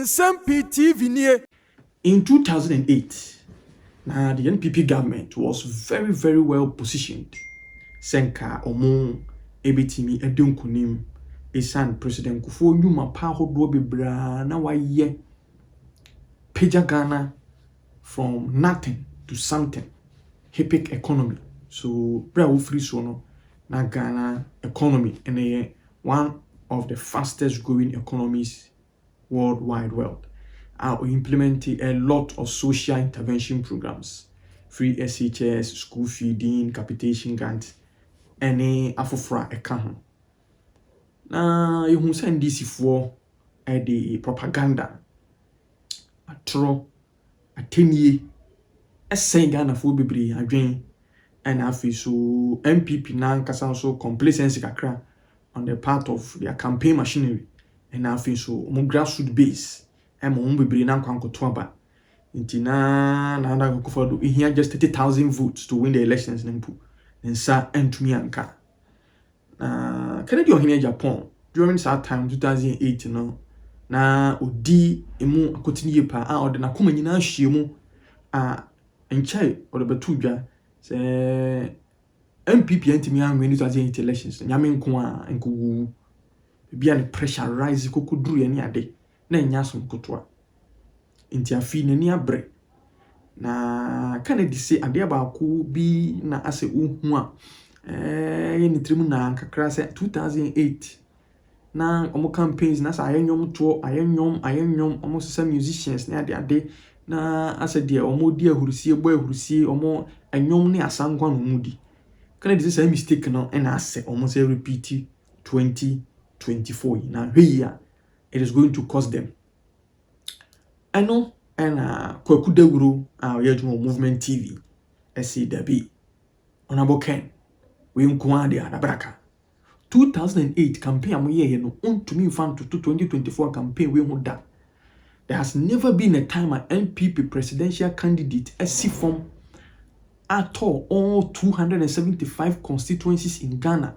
Nsem-Pii TV. In 2008, now the NPP government was very, very well positioned. Senka omo ebitimi edunkunim esan President Kufuor nyuma pa hodo bebra na waye peja Ghana from nothing to something. Epic economy. So bra wo free so no na Ghana economy and one of the fastest growing economies worldwide world. We implemented a lot of social intervention programs, free SHS, school feeding, capitation grants, any afofra account. Now you send this for the propaganda. A tro, a 10 year, a say Ghana for bibri again, and I feel so MPP now can so complacency kakra on the part of their campaign machinery, and I feel so more grassroots base. I'm on bibri na kwanko twaba. Inti na go kufado here just 30,000 votes to win the elections nempu. Nsa entumi anka. Kennedy ohine Japan during that time 2008 no na odi emu akotini yepa a ode na koma nyina hyiemu enchai ode betudwa se MPP entimi anwe ni 2008 elections nyame nko a nko bia ne pressure rise kokuduru ye ni ade na nyaso nkotwa inti afi nani abre na Kennedy say ade ba ko bi na ase uhu a ni trimu na kakra say 2008 na omo campaigns na sa ayanyom to ayanyom omo sesa musicians na ade na ase de omo di ahurusie bo ahurusie omo anyom ne asankwa no mudi Kennedy say mistake no na ase omo say repeat 2024 na hwia it is going to cost them. I know, and Kwaku Dawuro, our movement TV, SCW, Hon Ken, we unkwande adabraka. 2008 campaign we ye no to me fan to 2024 campaign we that. There has never been a time an NPP presidential candidate SC form at all 275 constituencies in Ghana.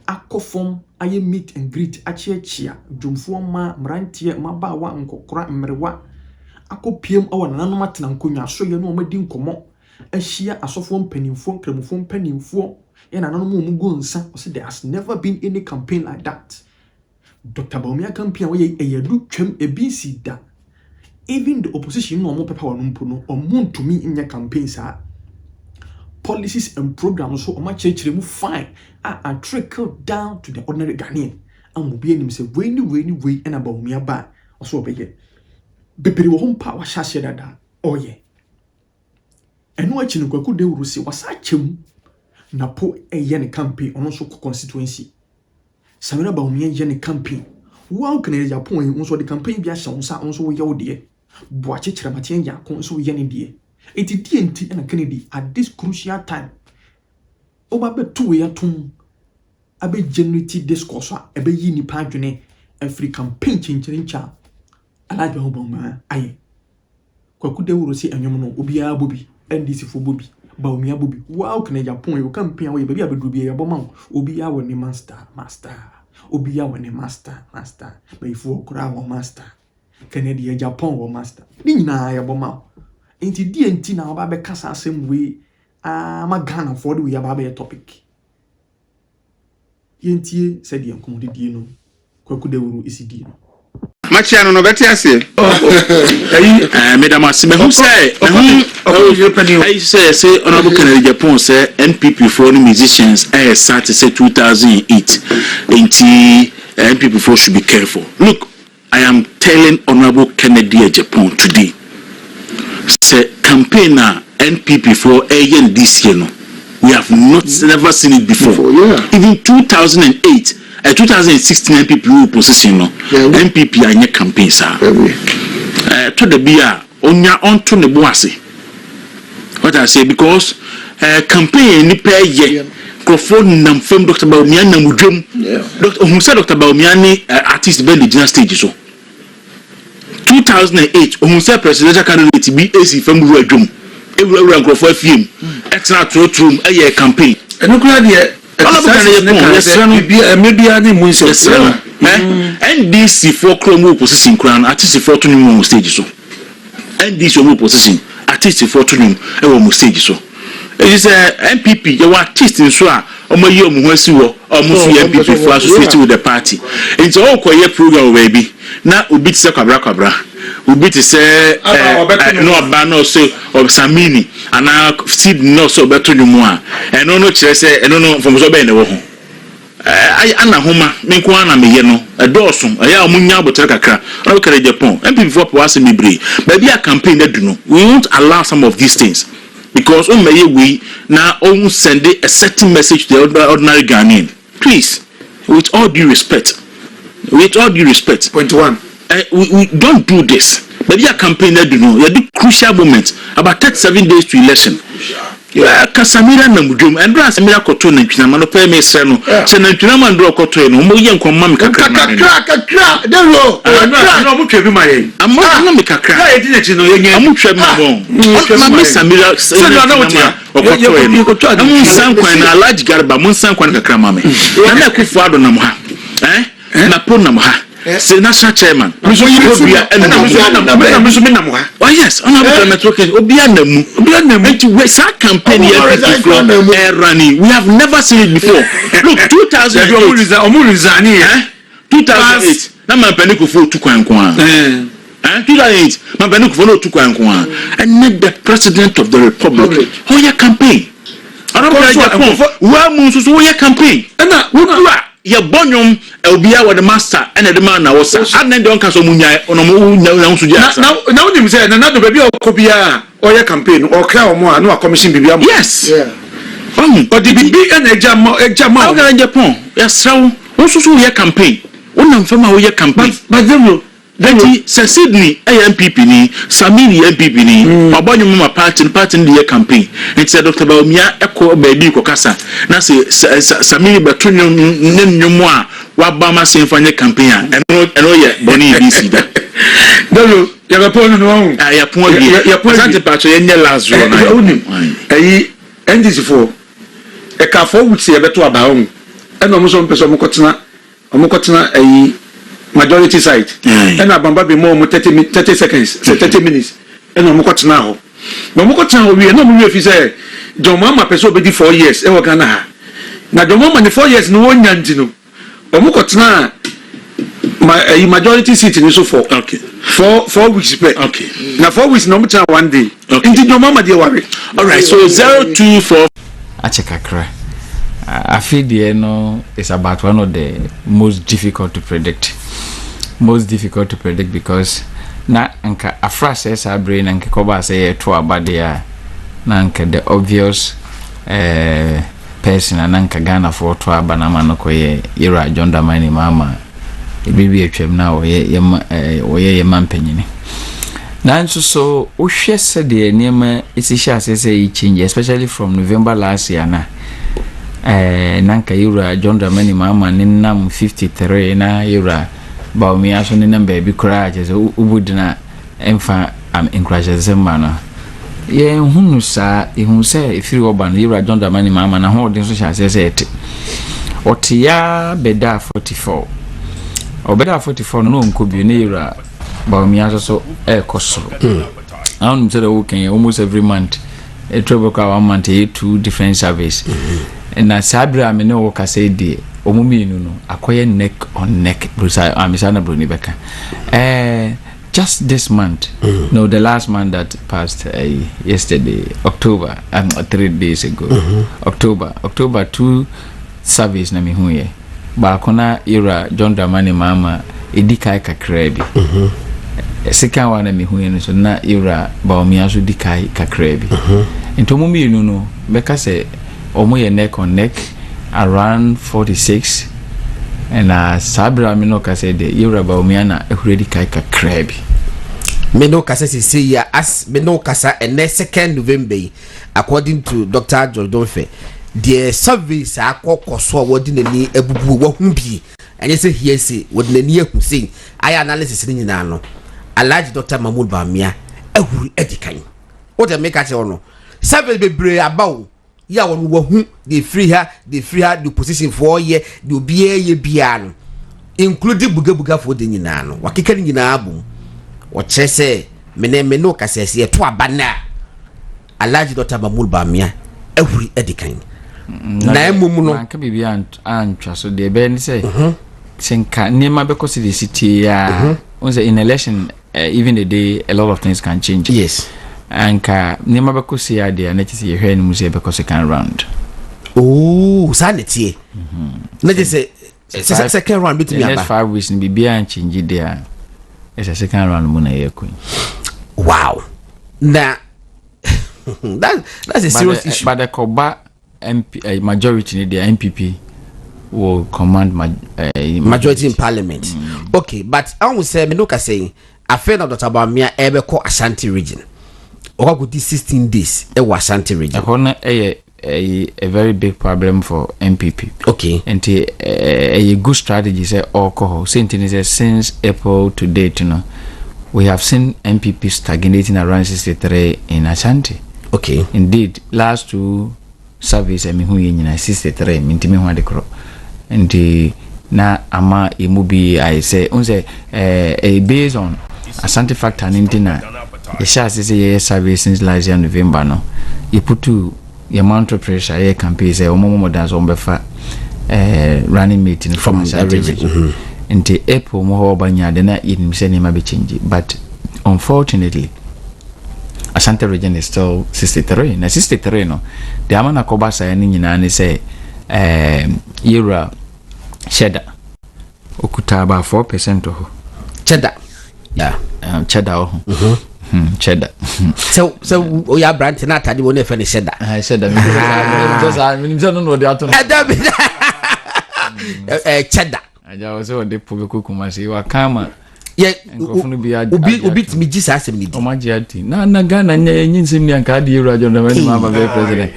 Ako form aye meet and greet achia jumfo ma mrantie mabawa nkokora mrewa ako piem awa nanoma tena nkonwa so ye no omadi nkomo ahia asofo mpanimfo nkramufo mpanimfo ye nananom omugo nsa o say there has never been any campaign like that. Dr. Bawumia campaign we eyedu twem ebisi da. Even the opposition no omo pepa wanumpo no omuntumi nya campaign sa policies and programs so oma chechire mu fine and trickle down to the ordinary Ghanaian and be anim say we and Bawumia ba also obeye bepere wo hompa wa hyase dada oye eno achi no Kwaku Dawuro se wasa chem na po eye ne campaign ono so constituency Samira Bawumia ye ne campaign wow kana Japan onso the campaign bia hye onsa onso wo ye wo de bo achechire matien ya kon so ye ne de eti TNT and Kennedy at this crucial time. Oba two way atum abe generative discourse ebe yi ni padwene every campaign chinchirincha alaje Obama aye Kwaku Dawuro si anyom no obiya bobi NDC fo bobi Bawumia bobi wow kana Japan yo campaign we baby abedu bi ya boma obiya wo ni master obiya wo ni master ba ifu okura wo master Kennedy ya Japan wo master ni nyina ya boma inti DNT na oba be kasa asem we ma Ghana for the we aba be topic yentie said yen komodi die no Kwaku Dawuro isidi no Machiano no beti ase madam asime who say I say honorable Kennedy Japan say NPP for the musicians start to say 2008 inti NPP for should be careful. Look, I am telling honorable Kennedy Japan today say campaign na NPP for again this year no we have never seen it before. Even 2008 2016 NPP position no NPP anya campaign sa to the bia onya onto ne boase what I say because campaign ni pay ye crofo nam fam Dr. Bawumia na mudwom Dr. Bawumia ni artist band the stage so 2008 Omunse presidential candidate be AC from Ruadum ewura nkrofo afiem extra true eye campaign eno kula de maybe ani mu nso NDC for Chrome position crown artist for to new stage so. NDC position artist for to new stage so. It is MPP you artist in so omo ye omo hwasi wo omo so MPP for associate with the party. It's all koye program baby. Na obi tse kwabra obi tse no aba no so Samini ana seed no so beto nyumu a eno no kire se eno no from so be ne wo ho ana homa me ko ana me ye no edoso ya omunya abotere kakra o kere Japan MPP for was mebre ba bia campaign that do no we won't allow some of these things because on may we now on send a certain message to the ordinary Ghanaian. Please, with all due respect, point one, we don't do this. But your campaign that do know, you do crucial moments about 37 days to election. Yeah, Casamira Namudum and Rasamira Cotton and Pinamano Peme Sano, Senatinaman Draw Cotton, Moyan Comam Crack, no, I'm not make a crack. I didn't know you Samira, a large garba, Monsan Cramame. I'm not good father Namha, eh? Naponamha. Say national chairman. Oh yes, on our network. Obianemu. Campaign we have never seen it before. Look, 2008. Na man panic for 2 kwankwa. 2008. Man panic for 2 kwankwa. And not the president of the republic. Oh yeah, campaign. I don't campaign. Ya bonyum obia with the master and the man na was and then don't caso munya onomu na so dia now you say na do baby okobia or your campaign or cry or more no commission bibia yes but the big and ejama in Japan yes so so your campaign wonam fama wo your campaign but then Sydney MPP ni Samini MPP ni obonyum ma party the campaign it said Dr. Bawumia eko baby ko kasa na say Samini betonyo nyumu a wabama se mfanye campaign eno ye boni BC da dolo ya rapon no ya pon ya present patcho ye nye last row na onim ayi NDC4 e ka for wuti e beto aba hon eno mo so mpeso mo kotena ayi majority side and abamba be more 30 seconds 30 minutes and no moko tena ho no moko tena ho we no mo fi say John Mahama person be 4 years e wo Ghana ha na John Mahama 4 years no wonya nti no moko tena majority seat ni so for okay 4 weeks pe okay na 4 weeks no mo tena one day nti John Mahama dey worry all right so 024 achekakra I feel the no is about one of the most difficult to predict because na anka afra says our brain and koba say to abadia na anka the obvious person and anka Ghana for to abanama no koye ira John Dramani Mahama ebibi atwam na oye mampanyini na nso so ohwe se de niema isisha say change especially from November last year na nanka ira John Dramani Mahama ni nam 53 na ira Bawumia so ni number bi kura je so ubudina emfa am encourage zema no ye hunu sa ehun se efiri oban ira John Dramani Mahama na ho den so sha se ete otia beda 44 obeda 44 no nkobi ni ira Bawumia so ekosoro I want to say we can almost every month a trouble ka 1 month 2 different service na sabra me no ka say dey omumi no akoye neck on neck brusa amisana broni beka just this month no the last month that passed yesterday October 3 days ago October 2 service na me huye ba kona ira John Dramani Mahama edikai kakra bi second one na me huye no so na ira Bawumia so dikai kakra bi entomumi no beka say omoye neck on neck around 46 and sabra me no ka say the ira Bawumia na ehuredi kai kakra bi me no kasa say ya as me no kasa and 2nd November according to Dr. Jordonfe the service akokoso wodi nani ebubu wa hu bi enye say here say wodi nani ehu say aya analysis ni nyina no Alhaji Dr. Mahmoud Bawumia ehuru edikan what dey make ase ono service bebre abawo ya won wo hu dey free her the position for ye the obia ye bia no including buga for the nyina no wakeka nyina abum wo kyerɛ sɛ me no kasɛse ye to abana alaji Dr. Bawumia ehuri edikan na emum no anka bibi antwa so de be ni say senka nema be cause the city ya on in election even the day a lot of things can change. Yes, anka nema be cause ya de na chise ye hwe ni mu say be cause can round. Oh sanity na je say second round between next 5 weeks ni bibi an change there. It's a second round mu na ye kun. Wow. Now that's a serious issue. But the Koba majority in the MPP will command majority in parliament. Okay, but I will say, me look at saying, I feel that Dr. Bawumia ever call Ashanti region. Or could 16 days a Ashanti region. A very big problem for MPP. Okay. And a good strategy say alcohol. Since April to date, we have seen MPP stagnating around 63 in Ashanti. Okay. Indeed, last 2 surveys I mean who in 63 mintimi ho adekro. And na ama imubi I say unse based on Ashanti factor nintina the share say survey since last year November no. You put to the amount of pressure a campaign say omo dance on befa running meeting from Ashanti region. Into April mo banya de na in say ma be change, but unfortunately Ashanti region is still 63. Na 63 no the amana koba say ni nyina ne say yura cheddar okuta about 4% ho cheddar. Yeah, cheddar ho cheddar. So o ya brand na atade won e fe ne cheddar. Cheddar me just no the ato. Cheddar. Aja was o de pobe kuma say wa kama ye obi timi gi sa asem ni di o ma gi ati na Ghana nya nsem ni anka de Yura John Dramani Mahama be president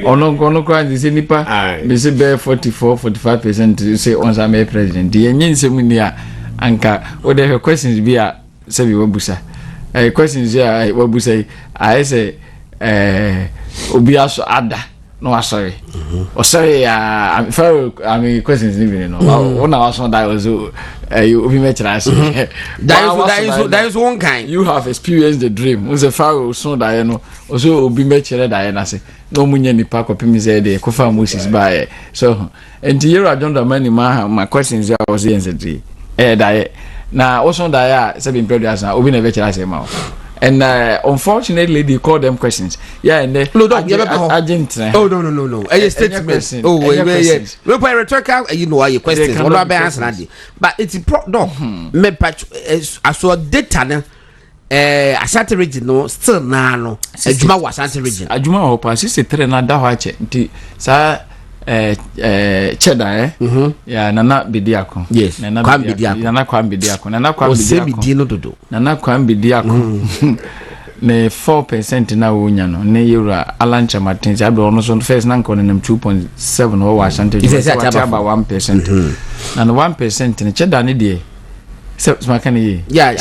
ono kwa ndi nipa be se be 44-45% say on sa me president ye nsem ni a anka o de questions bi a se bi wabusa questions ya wabusa I say obi aso ada no sorry oh sorry I mean questions living no one was on that was you be me chance that is one kind you have experienced the dream was a pharaoh so that no also obi me chere that na say no munya nipa ko pemi say dey ko fa Moses by so and Yura John Dramani Mahama my questions was yesterday that na also that say be president na obi na be chere say ma. And unfortunately, they call them questions. Yeah, and they Argentina. Oh no. A statement. Oh wait. We put rhetorical. You know why your questions. What about answer? But it's no. Me patch. I saw data. Ashanti region no still na no. Ajuma was Ashanti region. Ajuma ho pa 63 na da ho ache. Nti sa cheddar yeah nana bidiako yes nana bidiako nana bidiako dodo nana bidiako ne 4% na wonya no ne Yura alancha matenzi abe ono so first na nko nem 2.7 ho wa Ashanti about 1% na 1% ne cheddar ne die se makane ye yeah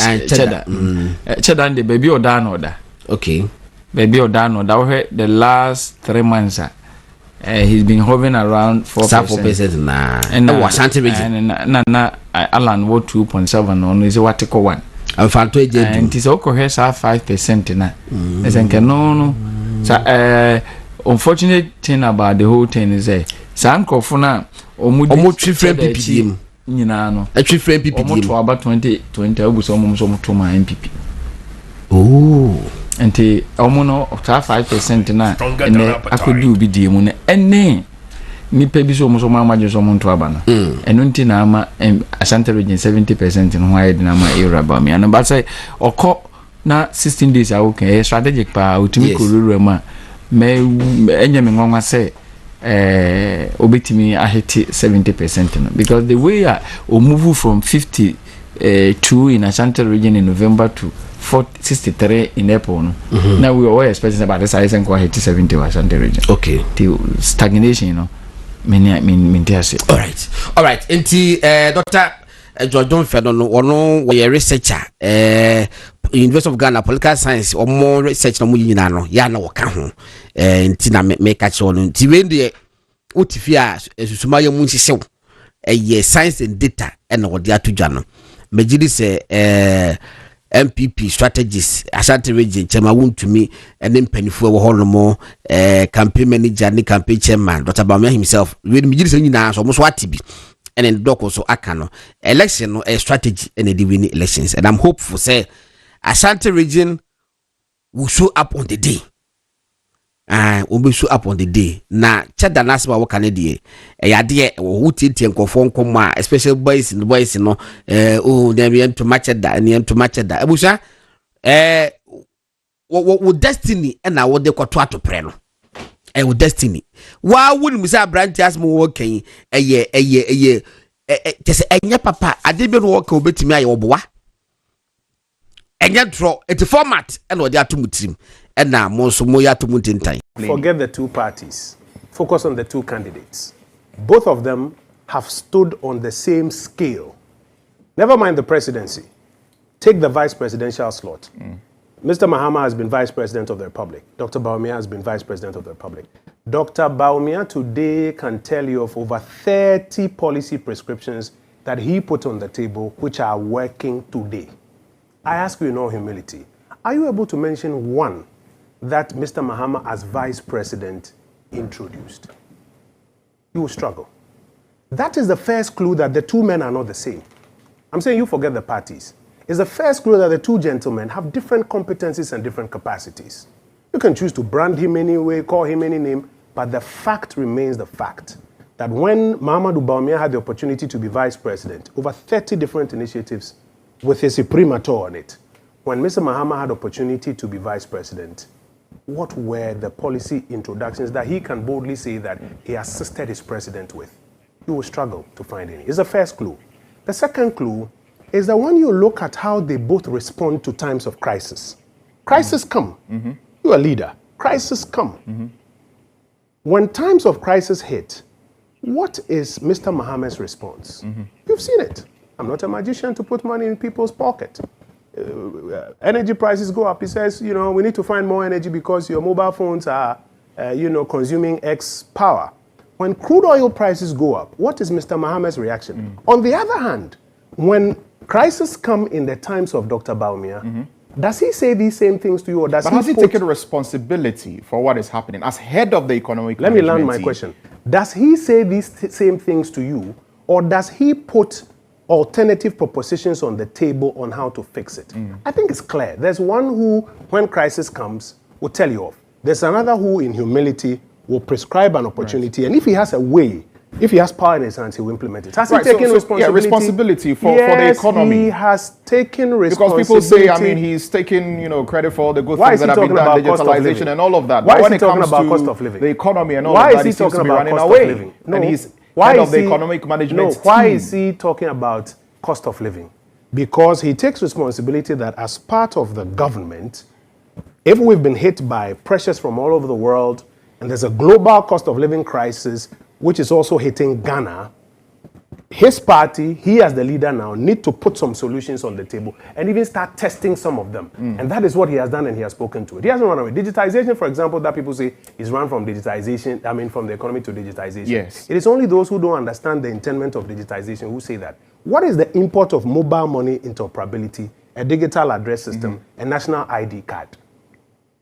cheddar de baby oda na oda okay baby oda na oda we the last 3 months he's been hovering around 4% na and Ashanti region na Alan what 2.7 on is what equal 1 and fanto agent and is okay here 5% na esenke no so unfortunate thing about the whole thing is say nkofo na omo twi friend PPD nyina no twi friend PPD omo to about 2020 obuso omo so to ma MPP oh enti omo no 5% na ene akodu obi die mu na ene nipa bi so omo so ma maje so omo nto aba no eno nti na ama Ashanti region 70% no high na ma Yura Bawumia no but say okọ na 16 days a okay strategic pa utimi koruru ma me enye me nwanwa say obetimi ahiti 70% no because the way o move from 52 in Ashanti region in November to 63 in April no. Now we were expecting about the size and quality 70 Ashanti region. Okay. The stagnation, you know. All right. Enti Dr. Jordan Fedon ono we researcher University of Ghana political science or more research no nyina no ya na woka ho enti na me catch on enti we de otifia susuma ya mu nhyesew science and data and what they are to jano megidi say MPP strategies Ashanti region chema won to me and then penifo wo hono mo campaign manager ni campaign chairman Dr. Bawumia himself we megidi say nyina so mo so atibi and then doc also akano election no a strategy and the winning elections and I'm hopeful say Ashanti region will show up on the day will be show up on the day na chada nasba wo kanedie yade wo titie nkofo nkoma especially boys no dem yen to match that and yen to match that abusha wo destiny na wo de kwato atopre no wo destiny wa wonu misa branch as mo wo kan just enya papa ade be no wo kan obetimi aye oboa enya draw it format and wo de atomutirim and now forget the two parties. Focus on the two candidates. Both of them have stood on the same scale. Never mind the presidency. Take the vice presidential slot. Mr. Mahama has been vice president of the Republic. Dr. Bawumia has been vice president of the Republic. Dr. Bawumia today can tell you of over 30 policy prescriptions that he put on the table which are working today. I ask you in all humility, are you able to mention one that Mr. Mahama as vice president introduced? You will struggle. That is the first clue that the two men are not the same. I'm saying you forget the parties. It's the first clue that the two gentlemen have different competencies and different capacities. You can choose to brand him any way, call him any name, but the fact remains the fact that when Mahama Bawumia had the opportunity to be vice president, over 30 different initiatives with his imprimatur on it. When Mr. Mahama had opportunity to be vice president, what were the policy introductions that he can boldly say that he assisted his president with? You will struggle to find any. It's the first clue. The second clue is that when you look at how they both respond to times of crisis, crisis come. You're a leader. Crisis come. When times of crisis hit, what is Mr. Mahama's response? You've seen it. I'm not a magician to put money in people's pocket. Energy prices go up. He says, you know, we need to find more energy because your mobile phones are, consuming X power. When crude oil prices go up, what is Mr. Mahama's reaction? On the other hand, when crises come in the times of Dr. Bawumia, does he say these same things to you, or does but has he taken responsibility for what is happening as head of the economic Let me land my question. Does he say these same things to you, or does he put alternative propositions on the table on how to fix it? I think it's clear. There's one who, when crisis comes, will tell you off. There's another who, in humility, will prescribe an opportunity. And if he has a way, if he has power in his hands, he will implement it. Has he taken responsibility for the economy? He has taken responsibility. Because people say, I mean, he's taken, credit for all the good things that have been done, digitalization and all of that. Why is he talking about cost of living? The economy and all of that, he seems to be running away. And he's head of the economic management team. Why is he talking about cost of living? Because he takes responsibility that as part of the government, if we've been hit by pressures from all over the world, and there's a global cost of living crisis, which is also hitting Ghana, his party, he as the leader now, need to put some solutions on the table and even start testing some of them. And that is what he has done, and he has spoken to it. He hasn't run away. Digitization, for example, that people say is run from digitization, from the economy to digitization. Yes. It is only those who don't understand the intendment of digitization who say that. What is the import of mobile money interoperability, a digital address system, a national ID card?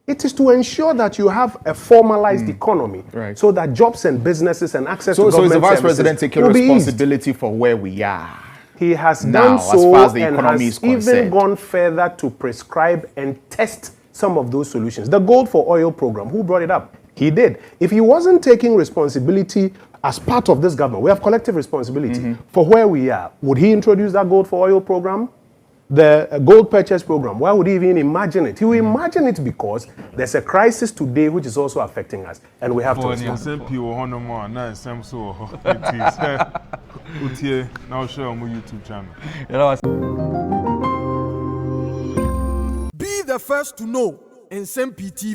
It is to ensure that you have a formalized economy, so that jobs and businesses and access to government services. So is the vice president taking responsibility for where we are? He has done so, as far as the economy is concerned, even gone further to prescribe and test some of those solutions. The Gold for Oil program, who brought it up? He did. If he wasn't taking responsibility as part of this government, we have collective responsibility for where we are, would he introduce that Gold for Oil program? The gold purchase program, why would he even imagine it? He will imagine it because there's a crisis today which is also affecting us, and we have to respond. Nsem-Pii now share on my YouTube channel. Be the first to know Nsem-Pii TV.